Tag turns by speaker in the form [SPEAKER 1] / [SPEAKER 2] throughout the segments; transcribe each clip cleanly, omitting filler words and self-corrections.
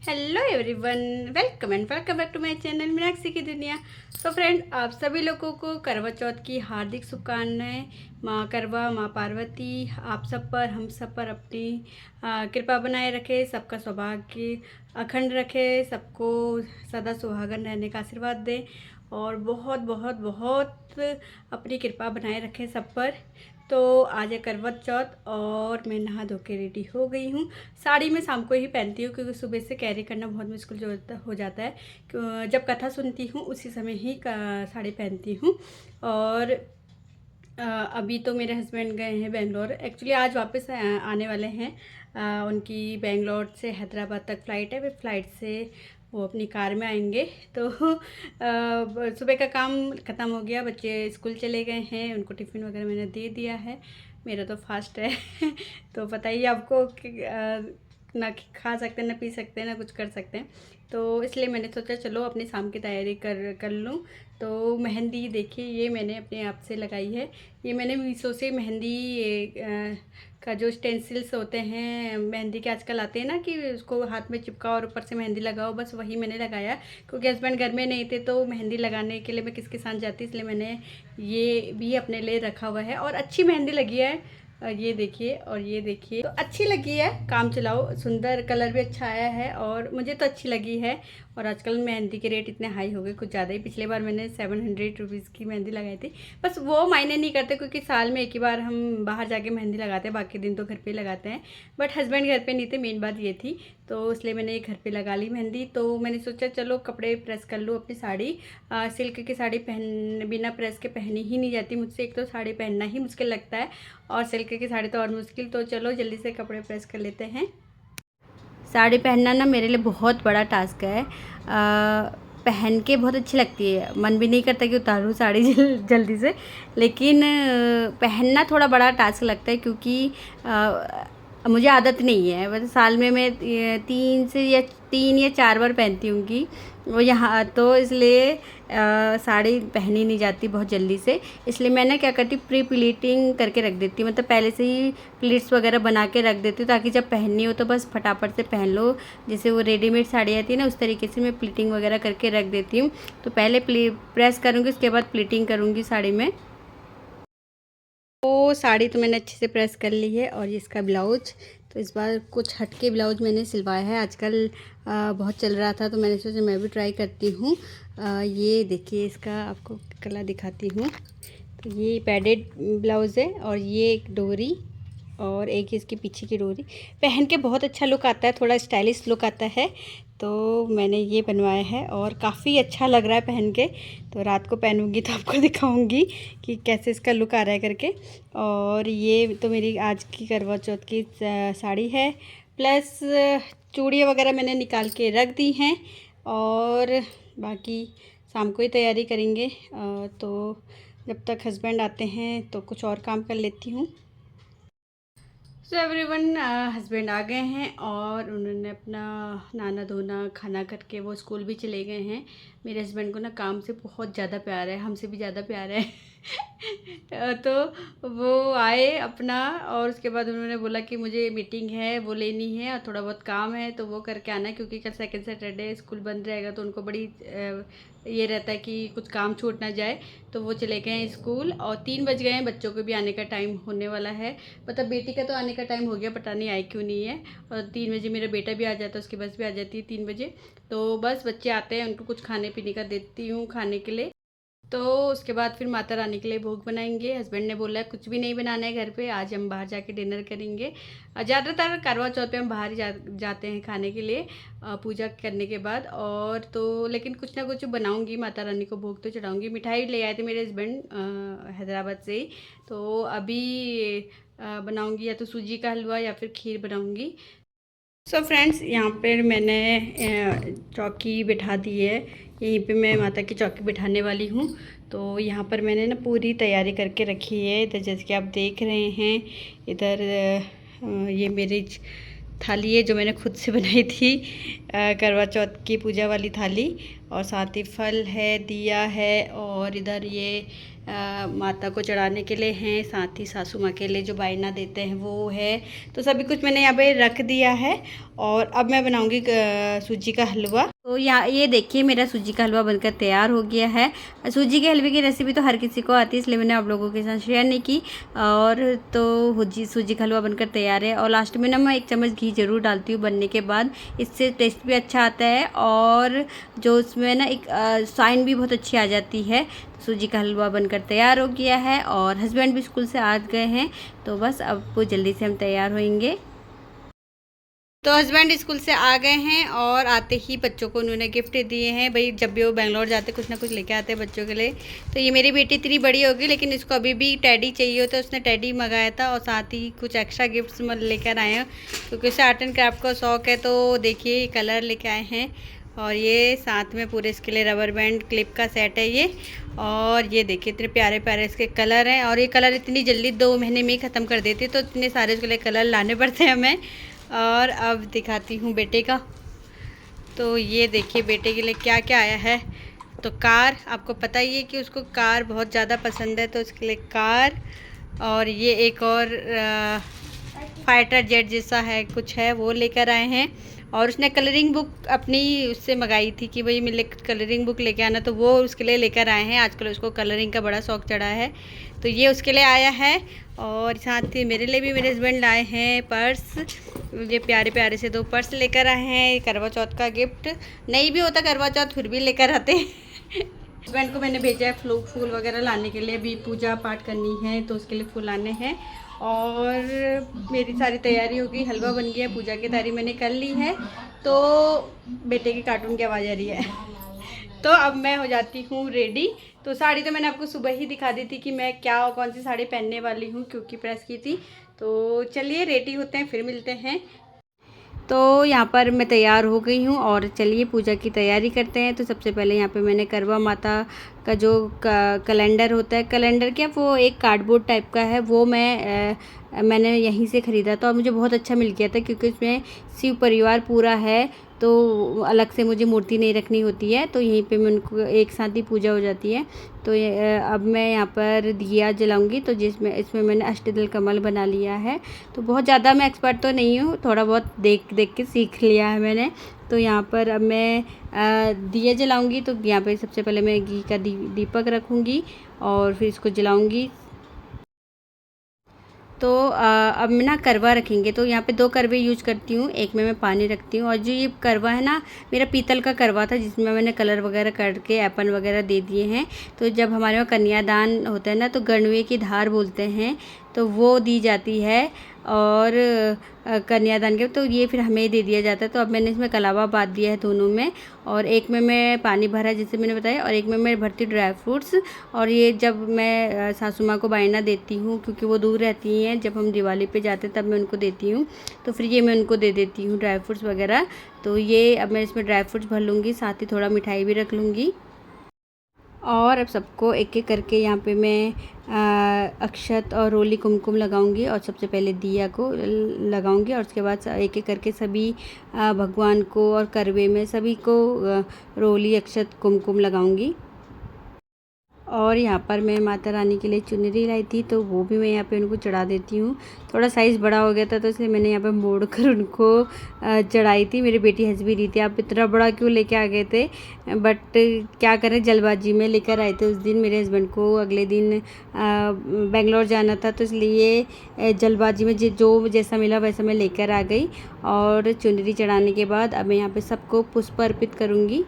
[SPEAKER 1] Hello everyone, welcome back to my channel Meenakshi की दुनिया। तो फ्रेंड, आप सभी लोगों को करवा चौथ की हार्दिक शुभकामनाएं। माँ करवा, माँ पार्वती आप सब पर, हम सब पर अपनी कृपा बनाए रखे, सबका सौभाग्य अखंड रखे, सबको सदा सुहागन रहने का आशीर्वाद दे और बहुत बहुत बहुत अपनी कृपा बनाए रखे सब पर। तो आज है करवा चौथ और मैं नहा धो के रेडी हो गई हूँ। साड़ी मैं शाम को ही पहनती हूँ क्योंकि सुबह से कैरी करना बहुत मुश्किल हो जाता है। जब कथा सुनती हूँ उसी समय ही साड़ी पहनती हूँ। और अभी तो मेरे हस्बैंड गए हैं बेंगलोर। एक्चुअली आज वापस आने वाले हैं। उनकी बेंगलोर से हैदराबाद तक फ़्लाइट है। वे फ़्लाइट से वो अपनी कार में आएंगे। तो सुबह का काम ख़त्म हो गया, बच्चे स्कूल चले गए हैं, उनको टिफ़िन वगैरह मैंने दे दिया है। मेरा तो फास्ट है तो पता ही आपको कि ना खा सकते हैं, ना पी सकते हैं, ना कुछ कर सकते हैं। तो इसलिए मैंने सोचा चलो अपनी शाम की तैयारी कर लूँ। तो मेहंदी देखिए, ये मैंने अपने आप से लगाई है। ये मैंने मीशो से मेहंदी का जो स्टेंसिल्स होते हैं मेहंदी के आजकल आते हैं ना, कि उसको हाथ में चिपकाओ और ऊपर से मेहंदी लगाओ, बस वही मैंने लगाया। क्योंकि हस्बैंड घर में नहीं थे तो मेहंदी लगाने के लिए मैं किसके साथ जाती, इसलिए मैंने ये भी अपने लिए रखा हुआ है। और अच्छी मेहंदी लगी है। ये देखिए और ये देखिए, तो अच्छी लगी है, काम चलाओ, सुंदर, कलर भी अच्छा आया है और मुझे तो अच्छी लगी है। और आजकल मेहंदी के रेट इतने हाई हो गए, कुछ ज़्यादा ही। पिछले बार मैंने 700 रुपीज़ की मेहंदी लगाई थी। बस वो मायने नहीं करते क्योंकि साल में एक ही बार हम बाहर जाके मेहंदी लगाते हैं, बाकी दिन तो घर पे लगाते हैं। बट हस्बैंड घर पे नहीं थे, मेन बात ये थी। तो इसलिए मैंने ये घर पे लगा ली मेहंदी। तो मैंने सोचा चलो कपड़े प्रेस कर लूँ अपनी साड़ी। सिल्क की साड़ी बिना प्रेस के पहनी ही नहीं जाती मुझसे। एक तो साड़ी पहनना ही मुश्किल लगता है और सिल्क की साड़ी तो और मुश्किल। तो चलो जल्दी से कपड़े प्रेस कर लेते हैं। साड़ी पहनना ना मेरे लिए बहुत बड़ा टास्क है। पहन के बहुत अच्छी लगती है, मन भी नहीं करता कि उतारूँ साड़ी जल्दी से। लेकिन पहनना थोड़ा बड़ा टास्क लगता है क्योंकि मुझे आदत नहीं है। वैसे साल में मैं 3 या 4 बार पहनती हूँगी वो यहाँ, तो इसलिए साड़ी पहनी नहीं जाती बहुत जल्दी से। इसलिए मैं ना क्या करती हूँ, प्री प्लीटिंग करके रख देती हूँ। मतलब पहले से ही प्लीट्स वगैरह बना के रख देती हूँ ताकि जब पहननी हो तो बस फटाफट से पहन लो। जैसे वो रेडीमेड साड़ी आती है ना, उस तरीके से मैं प्लीटिंग वगैरह करके रख देती हूँ। तो पहले प्रेस करूँगी, उसके बाद प्लीटिंग करूँगी साड़ी में। तो साड़ी तो मैंने अच्छे से प्रेस कर ली है। और ये इसका ब्लाउज, तो इस बार कुछ हटके ब्लाउज मैंने सिलवाया है। आजकल बहुत चल रहा था तो मैंने सोचा मैं भी ट्राई करती हूँ। ये देखिए, इसका आपको गला दिखाती हूँ। तो ये पैडेड ब्लाउज़ है और ये एक डोरी और एक इसके पीछे की डोरी। पहन के बहुत अच्छा लुक आता है, थोड़ा स्टाइलिश लुक आता है। तो मैंने ये बनवाया है और काफ़ी अच्छा लग रहा है पहन के। तो रात को पहनूंगी तो आपको दिखाऊंगी कि कैसे इसका लुक आ रहा है करके। और ये तो मेरी आज की करवा चौथ की साड़ी है। प्लस चूड़ियाँ वगैरह मैंने निकाल के रख दी हैं और बाकी शाम को ही तैयारी करेंगे। तो जब तक हस्बैंड आते हैं तो कुछ और काम कर लेती हूँ। सो एवरीवन, हस्बैंड आ गए हैं और उन्होंने अपना नहाना धोना खाना करके वो स्कूल भी चले गए हैं। मेरे हस्बैंड को ना काम से बहुत ज़्यादा प्यार है, हमसे भी ज़्यादा प्यार है तो वो आए अपना, और उसके बाद उन्होंने बोला कि मुझे मीटिंग है वो लेनी है और थोड़ा बहुत काम है तो वो करके आना है। क्योंकि कल सेकंड सैटरडे स्कूल बंद रहेगा तो उनको बड़ी ये रहता है कि कुछ काम छूट ना जाए। तो वो चले गए हैं स्कूल और 3 बज गए हैं, बच्चों को भी आने का टाइम होने वाला है। मतलब बेटी का तो आने का टाइम हो गया, पता नहीं आई क्यों नहीं है। और 3 बजे मेरा बेटा भी आ जाता है, उसकी बस भी आ जाती है 3 बजे। तो बस बच्चे आते हैं, उनको कुछ खाने पीने का देती हूँ खाने के लिए। तो उसके बाद फिर माता रानी के लिए भोग बनाएंगे। हस्बैंड ने बोला है कुछ भी नहीं बनाना है घर पे, आज हम बाहर जाके डिनर करेंगे। ज़्यादातर करवा चौथ पे हम बाहर ही जाते हैं खाने के लिए पूजा करने के बाद। और तो लेकिन कुछ ना कुछ बनाऊंगी, माता रानी को भोग तो चढ़ाऊंगी। मिठाई ले आए थे मेरे हस्बैंड हैदराबाद से ही, तो अभी बनाऊंगी या तो सूजी का हलवा या फिर खीर बनाऊंगी। सो फ्रेंड्स, यहाँ पर मैंने चौकी बिठा दी है। यहीं पे मैं माता की चौकी बिठाने वाली हूँ। तो यहाँ पर मैंने ना पूरी तैयारी करके रखी है। इधर जैसे कि आप देख रहे हैं, इधर ये मेरी थाली है जो मैंने खुद से बनाई थी, करवा चौथ की पूजा वाली थाली। और साथ ही फल है, दिया है और इधर ये माता को चढ़ाने के लिए हैं, साथ ही सासू माँ के लिए जो बायना देते हैं वो है। तो सभी कुछ मैंने यहाँ पे रख दिया है और अब मैं बनाऊँगी सूजी का हलवा। तो यहाँ ये देखिए मेरा सूजी का हलवा बनकर तैयार हो गया है। सूजी के हलवे की रेसिपी तो हर किसी को आती है, इसलिए मैंने आप लोगों के साथ शेयर नहीं की। और तो सूजी का हलवा बनकर तैयार है। और लास्ट में ना मैं 1 चम्मच घी ज़रूर डालती हूँ बनने के बाद, इससे टेस्ट भी अच्छा आता है और जो उसमें ना एक साइन भी बहुत अच्छी आ जाती है। सूजी का हलवा बनकर तैयार हो गया है और हस्बैंड भी स्कूल से आ गए हैं, तो बस अब वो जल्दी से हम तैयार होंगे। तो हस्बैंड स्कूल से आ गए हैं और आते ही बच्चों को उन्होंने गिफ्ट दिए हैं। भाई जब भी वो बेंगलोर जाते कुछ ना कुछ लेके आते हैं बच्चों के लिए। तो ये मेरी बेटी इतनी बड़ी होगी लेकिन इसको अभी भी टेडी चाहिए होता है, उसने टेडी मंगाया था और साथ ही कुछ एक्स्ट्रा गिफ्ट्स लेकर आए हैं क्योंकि उसे आर्ट एंड क्राफ्ट का शौक़ है। तो देखिए कलर लेके आए हैं और ये साथ में पूरे इसके लिए रबर बैंड क्लिप का सेट है ये। और ये देखिए इतने प्यारे प्यारे इसके कलर हैं और ये कलर इतनी जल्दी 2 महीने में ही ख़त्म कर देती है, तो इतने सारे इसके लिए कलर लाने पड़ते हैं हमें। और अब दिखाती हूँ बेटे का। तो ये देखिए बेटे के लिए क्या क्या आया है। तो कार, आपको पता ही है कि उसको कार बहुत ज़्यादा पसंद है, तो उसके लिए कार। और ये एक और फाइटर जेट जैसा है कुछ है वो लेकर आए हैं। और उसने कलरिंग बुक अपनी उससे मंगाई थी कि भाई मेरे कलरिंग बुक लेके आना, तो वो उसके लिए लेकर आए हैं। आजकल उसको कलरिंग का बड़ा शौक़ चढ़ा है, तो ये उसके लिए आया है। और साथ ही मेरे लिए भी मेरे हस्बैंड लाए हैं पर्स। ये प्यारे प्यारे से 2 पर्स लेकर आए हैं, करवा चौथ का गिफ्ट। नहीं भी होता करवा चौथ फिर भी लेकर आते हस्बैंड को मैंने भेजा है फूल वगैरह लाने के लिए, अभी पूजा पाठ करनी है तो उसके लिए फूल लाने हैं। और मेरी सारी तैयारी हो गई, हलवा बन गया, पूजा की तैयारी मैंने कर ली है। तो बेटे की कार्टून की आवाज़ आ रही है तो अब मैं हो जाती हूँ रेडी। तो साड़ी तो मैंने आपको सुबह ही दिखा दी थी कि मैं क्या कौन सी साड़ी पहनने वाली हूँ क्योंकि प्रेस की थी। तो चलिए रेडी होते हैं, फिर मिलते हैं। तो यहाँ पर मैं तैयार हो गई हूँ और चलिए पूजा की तैयारी करते हैं। तो सबसे पहले यहाँ पे मैंने करवा माता का जो कैलेंडर होता है, कैलेंडर क्या वो एक कार्डबोर्ड टाइप का है, वो मैंने यहीं से ख़रीदा था और मुझे बहुत अच्छा मिल गया था क्योंकि इसमें शिव परिवार पूरा है, तो अलग से मुझे मूर्ति नहीं रखनी होती है, तो यहीं पे मैं उनको एक साथ ही पूजा हो जाती है। तो अब मैं यहाँ पर दिया जलाऊंगी, तो इसमें मैंने अष्टदल कमल बना लिया है। तो बहुत ज़्यादा मैं एक्सपर्ट तो नहीं हूँ, थोड़ा बहुत देख देख के सीख लिया है मैंने। तो यहाँ पर अब मैं दिया जलाऊंगी। तो यहाँ पे सबसे पहले मैं घी का दीपक रखूँगी और फिर इसको जलाऊंगी। तो अब मैं ना करवा रखेंगे, तो यहाँ पे 2 करवे यूज करती हूँ, एक में मैं पानी रखती हूँ। और जो ये करवा है ना मेरा पीतल का करवा था जिसमें मैंने कलर वगैरह करके एपन वगैरह दे दिए हैं। तो जब हमारे वहाँ कन्यादान होता है ना तो गणवे की धार बोलते हैं, तो वो दी जाती है। और कन्यादान के तो ये फिर हमें दे दिया जाता है। तो अब मैंने इसमें कलावा बांध दिया है दोनों में, और एक में मैं पानी भरा जैसे मैंने बताया, और एक में मैं भरती ड्राई फ्रूट्स। और ये जब मैं सासू माँ को बायना देती हूँ क्योंकि वो दूर रहती हैं, जब हम दिवाली पे जाते हैं तब मैं उनको देती हूँ, तो फिर ये मैं उनको दे देती हूँ ड्राई फ्रूट्स वगैरह। तो ये अब मैं इसमें ड्राई फ्रूट्स भर लूँगी, साथ ही थोड़ा मिठाई भी रख लूँगी। और अब सबको एक एक करके यहाँ पे मैं अक्षत और रोली कुमकुम लगाऊंगी, और सबसे पहले दिया को लगाऊंगी और उसके बाद एक एक करके सभी भगवान को और करवे में सभी को रोली अक्षत कुमकुम लगाऊंगी। और यहाँ पर मैं माता रानी के लिए चुनरी लाई थी, तो वो भी मैं यहाँ पे उनको चढ़ा देती हूँ। थोड़ा साइज़ बड़ा हो गया था तो इसलिए मैंने यहाँ पे मोड़ कर उनको चढ़ाई थी। मेरी बेटी हंस भी रही थी, आप इतना बड़ा क्यों लेके आ गए थे, बट क्या करें जल्दबाजी में लेकर आए थे। उस दिन मेरे हस्बैंड को अगले दिन बेंगलोर जाना था, तो इसलिए जल्दबाजी में जो जैसा मिला वैसा मैं लेकर आ गई। और चुनरी चढ़ाने के बाद अब मैं यहाँ पर सबको पुष्प अर्पित करूँगी।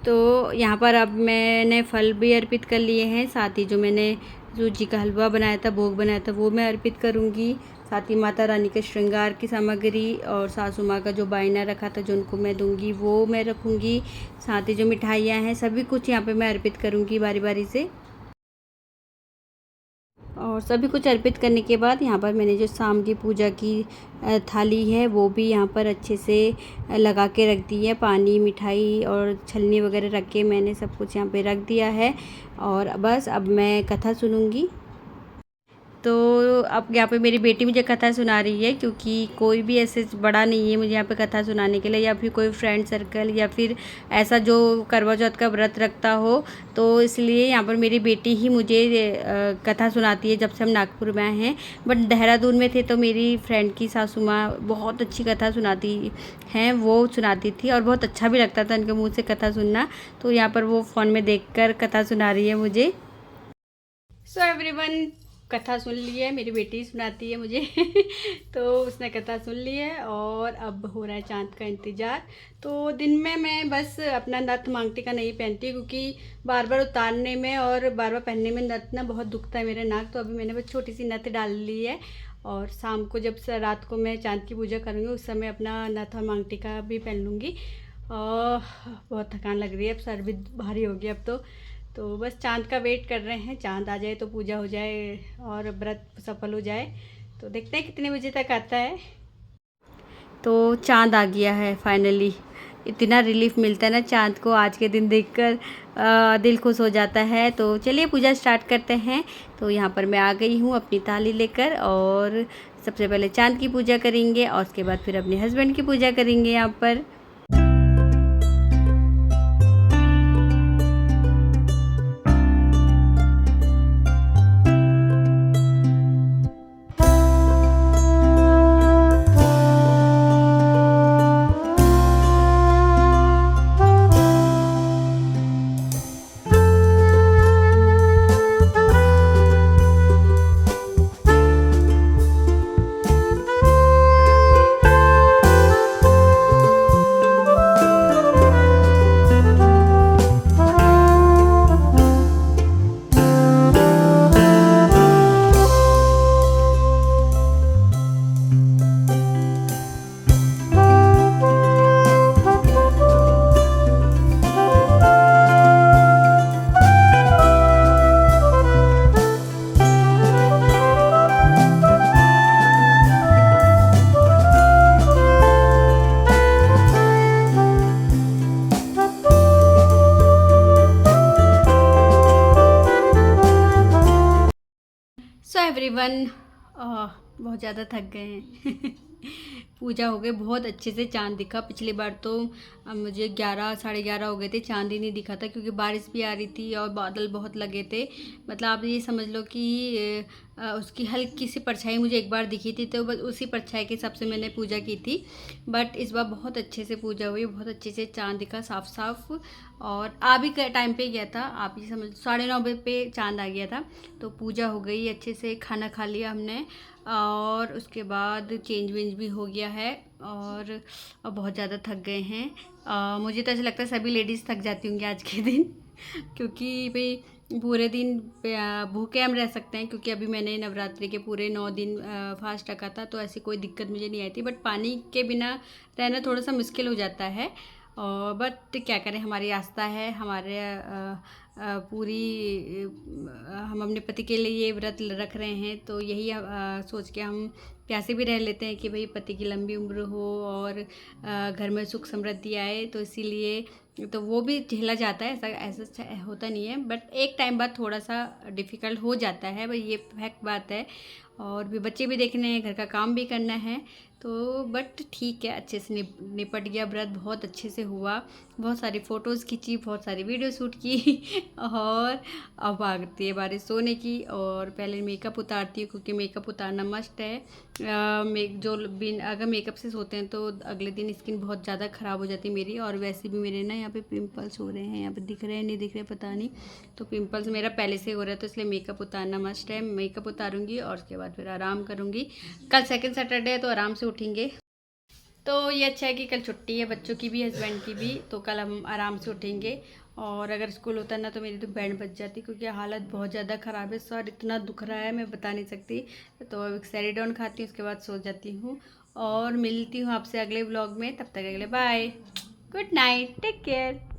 [SPEAKER 1] तो यहाँ पर अब मैंने फल भी अर्पित कर लिए हैं, साथ ही जो मैंने सूजी का हलवा बनाया था, भोग बनाया था, वो मैं अर्पित करूँगी। साथ ही माता रानी के श्रृंगार की सामग्री और सासू माँ का जो बायना रखा था जो उनको मैं दूँगी वो मैं रखूँगी। साथ ही जो मिठाइयाँ हैं सभी कुछ यहाँ पे मैं अर्पित करूँगी बारी बारी से। और सभी कुछ अर्पित करने के बाद यहाँ पर मैंने जो शाम की पूजा की थाली है वो भी यहाँ पर अच्छे से लगा के रख दी है। पानी, मिठाई और छलनी वगैरह रख के मैंने सब कुछ यहाँ पे रख दिया है, और बस अब मैं कथा सुनूँगी। तो अब यहाँ पे मेरी बेटी मुझे कथा सुना रही है, क्योंकि कोई भी ऐसे बड़ा नहीं है मुझे यहाँ पे कथा सुनाने के लिए, या फिर कोई फ्रेंड सर्कल या फिर ऐसा जो करवा चौथ का व्रत रखता हो। तो इसलिए यहाँ पर मेरी बेटी ही मुझे कथा सुनाती है जब से हम नागपुर में आए हैं। बट देहरादून में थे तो मेरी फ्रेंड की सासू माँ बहुत अच्छी कथा सुनाती हैं, वो सुनाती थी और बहुत अच्छा भी लगता था उनके मुँह से कथा सुनना। तो यहाँ पर वो फ़ोन में देखकर कथा सुना रही है मुझे। सो एवरीवन, कथा सुन ली है, मेरी बेटी सुनाती है मुझे तो उसने कथा सुन ली है और अब हो रहा है चाँद का इंतज़ार। तो दिन में मैं बस अपना नथ मांगटी का नहीं पहनती, क्योंकि बार बार उतारने में और बार बार पहनने में नथ ना बहुत दुखता है मेरे नाक। तो अभी मैंने बस छोटी सी नथ डाल ली है, और शाम को जब रात को मैं चाँद की पूजा करूँगी उस समय अपना नथ और मांगटी का भी पहन लूँगी। और बहुत थकान लग रही है, अब सर भी भारी हो गया अब तो बस चाँद का वेट कर रहे हैं। चाँद आ जाए तो पूजा हो जाए और व्रत सफल हो जाए। तो देखते हैं कितने बजे तक आता है। तो चाँद आ गया है फाइनली। इतना रिलीफ मिलता है ना चाँद को आज के दिन देखकर, दिल खुश हो जाता है। तो चलिए पूजा स्टार्ट करते हैं। तो यहाँ पर मैं आ गई हूँ अपनी थाली लेकर, और सबसे पहले चाँद की पूजा करेंगे और उसके बाद फिर अपने हस्बैंड की पूजा करेंगे यहाँ पर। सो एवरीवन, बहुत ज़्यादा थक गए हैं पूजा हो गई बहुत अच्छे से। चाँद दिखा, पिछली बार तो मुझे 11 साढ़े 11 हो गए थे, चाँद ही नहीं दिखा था, क्योंकि बारिश भी आ रही थी और बादल बहुत लगे थे। मतलब आप ये समझ लो कि उसकी हल्की सी परछाई मुझे एक बार दिखी थी, तो बस उसी परछाई के हिसाब से मैंने पूजा की थी। बट इस बार बहुत अच्छे से पूजा हुई, बहुत अच्छे से चाँद दिखा साफ साफ। और आ भी टाइम पे गया था, आप ये समझ 9:30 बजे पे चाँद आ गया था। तो पूजा हो गई अच्छे से, खाना खा लिया हमने, और उसके बाद चेंज वेंज भी हो गया है। और अब बहुत ज़्यादा थक गए हैं। मुझे तो ऐसा लगता है सभी लेडीज़ थक जाती होंगी आज के दिन क्योंकि भाई पूरे दिन भूखे हम रह सकते हैं, क्योंकि अभी मैंने नवरात्रि के पूरे 9 दिन फास्ट रखा था, तो ऐसी कोई दिक्कत मुझे नहीं आई थी। बट पानी के बिना रहना थोड़ा सा मुश्किल हो जाता है, और बट क्या करें, हमारी आस्था है, हमारे पूरी हम अपने पति के लिए ये व्रत रख रहे हैं। तो यही सोच के हम प्यासे भी रह लेते हैं कि भाई पति की लंबी उम्र हो और घर में सुख समृद्धि आए। तो इसीलिए तो वो भी झेला जाता है, ऐसा होता नहीं है। बट एक टाइम बाद थोड़ा सा डिफ़िकल्ट हो जाता है भाई, ये फैक्ट बात है। और भी बच्चे भी देखने हैं, घर का काम भी करना है। तो बट ठीक है, अच्छे से निपट गया व्रत, बहुत अच्छे से हुआ। बहुत सारी फ़ोटोज़ खींची, बहुत सारी वीडियो शूट की और अब आती है बारी सोने की। और पहले मेकअप उतारती हूँ, क्योंकि मेकअप उतारना मस्ट है। अगर मेकअप से सोते हैं तो अगले दिन स्किन बहुत ज़्यादा ख़राब हो जाती है मेरी। और वैसे भी मेरे ना यहाँ पे पिंपल्स हो रहे हैं, यहाँ पे दिख रहे हैं नहीं दिख रहे पता नहीं। तो पिंपल्स मेरा पहले से हो रहा है, तो इसलिए मेकअप उतारना मस्ट है। मेकअप उतारूँगी और उसके बाद फिर आराम करूँगी। कल सेकंड सैटरडे है तो आराम से उठेंगे। तो ये अच्छा है कि कल छुट्टी है बच्चों की भी, हस्बैंड की भी, तो कल हम आराम से उठेंगे। और अगर स्कूल होता ना तो मेरी तो बैंड बज जाती, क्योंकि हालत बहुत ज़्यादा ख़राब है, सर इतना दुख रहा है मैं बता नहीं सकती। तो अब सेरिडॉन खाती हूँ, उसके बाद सो जाती हूँ। और मिलती हूँ आपसे अगले व्लॉग में, तब तक अगले bye, good night, take care.